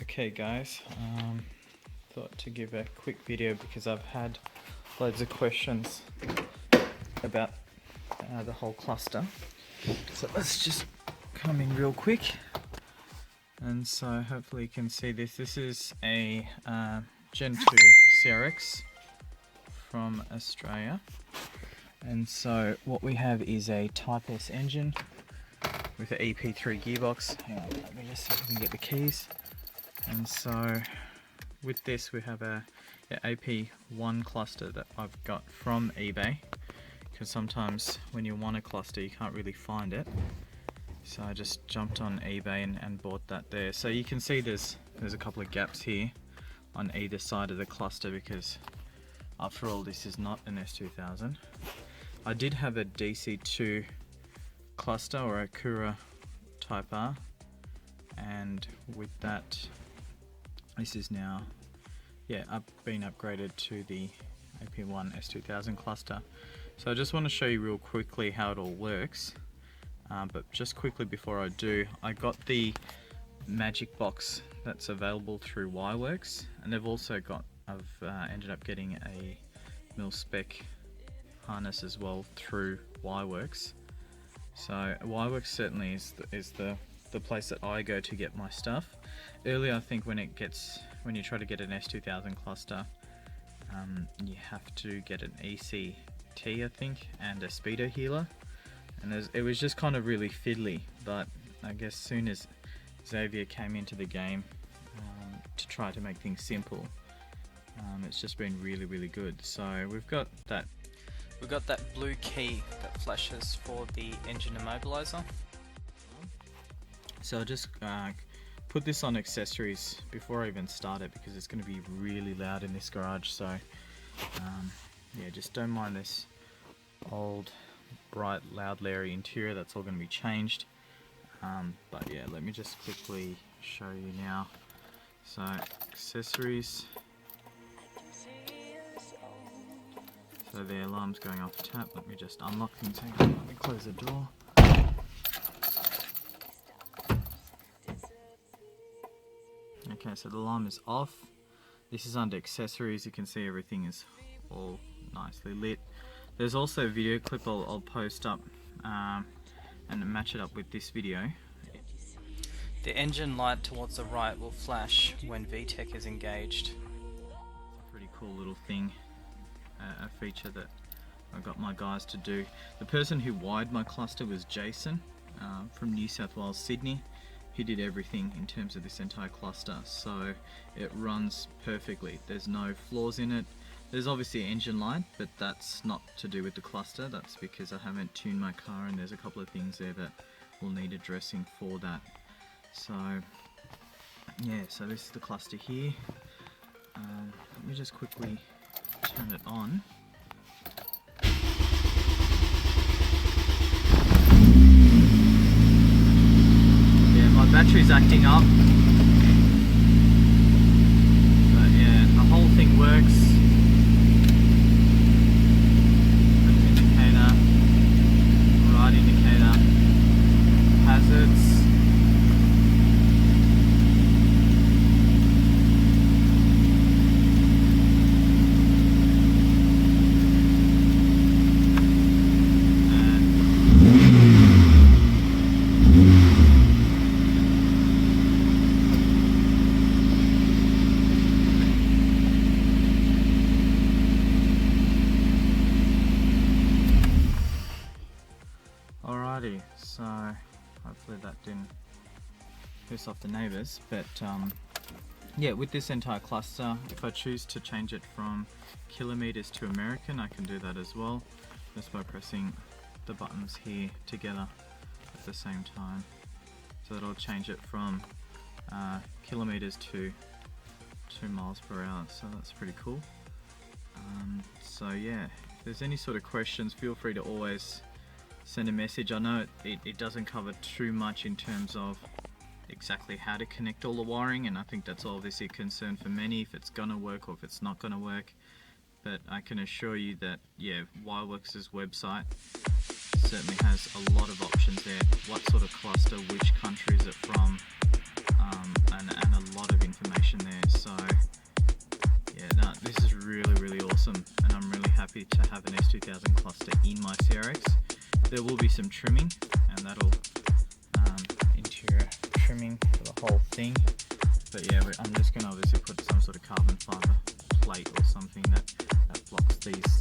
s2k guys. Thought to give a quick video because I've had loads of questions about the whole cluster. So let's just come in real quick, and so hopefully you can see this. This is a Gen 2 CRX from Australia, and so what we have is a Type S engine with an EP3 gearbox. Hang on, let me just see if we can get the keys. And so with this we have a AP1 cluster that I've got from eBay, because sometimes when you want a cluster you can't really find it. So I just jumped on eBay and bought that there. So you can see there's a couple of gaps here on either side of the cluster, because after all this is not an S2000. I did have a DC2 cluster or a Kura Type R, and with that this is now been upgraded to the AP1 S2000 cluster. So I just want to show you real quickly how it all works, but just quickly before I do, I got the Magic Box that's available through Wireworks, and they've also got, I've ended up getting a mil-spec harness as well through Wireworks. So Wireworks certainly is the place that I go to get my stuff. Earlier, I think when you try to get an S2000 cluster, you have to get an ECT, I think, and a speedo healer, and it was just kind of really fiddly. But I guess soon as Xavier came into the game to try to make things simple, it's just been really good. So we've got that blue key that flashes for the engine immobilizer. So I'll just put this on accessories before I even start it, because it's going to be really loud in this garage. So yeah, just don't mind this old bright loud Larry interior. That's all going to be changed. But yeah, let me just quickly show you now. So accessories. So the alarm's going off tap. Let me just unlock things. Let me close the door. Okay, so the alarm is off. This is under accessories. You can see everything is all nicely lit. There's also a video clip I'll post up and match it up with this video. The engine light towards the right will flash when VTEC is engaged. It's a pretty cool little thing. A feature that I got my guys to do. The person who wired my cluster was Jason from New South Wales, Sydney. He did everything in terms of this entire cluster, so it runs perfectly. There's no flaws in it. There's obviously an engine light, but that's not to do with the cluster. That's because I haven't tuned my car, and there's a couple of things there that will need addressing for that. So yeah, so this is the cluster here. Let me just quickly turn it on. Yeah, my battery's acting up. But yeah, the whole thing works. Left indicator, right indicator, hazards. Alrighty, so hopefully that didn't piss off the neighbours, but yeah, with this entire cluster, if I choose to change it from kilometers to American, I can do that as well, just by pressing the buttons here together at the same time. So it'll change it from kilometers to 2 miles per hour, so that's pretty cool. So yeah, if there's any sort of questions, feel free to always send a message. I know it doesn't cover too much in terms of exactly how to connect all the wiring, and I think that's obviously a concern for many, if it's gonna work or if it's not gonna work. But I can assure you that, yeah, Wireworks' website certainly has a lot of options there. What sort of cluster, which country is it from, and a lot of information. information there. So yeah, no, this is really awesome, and I'm really happy to have an S2000 cluster in my CRX. There will be some trimming, and that'll interior trimming for the whole thing. But yeah, I'm just going to obviously put some sort of carbon fiber plate or something that blocks these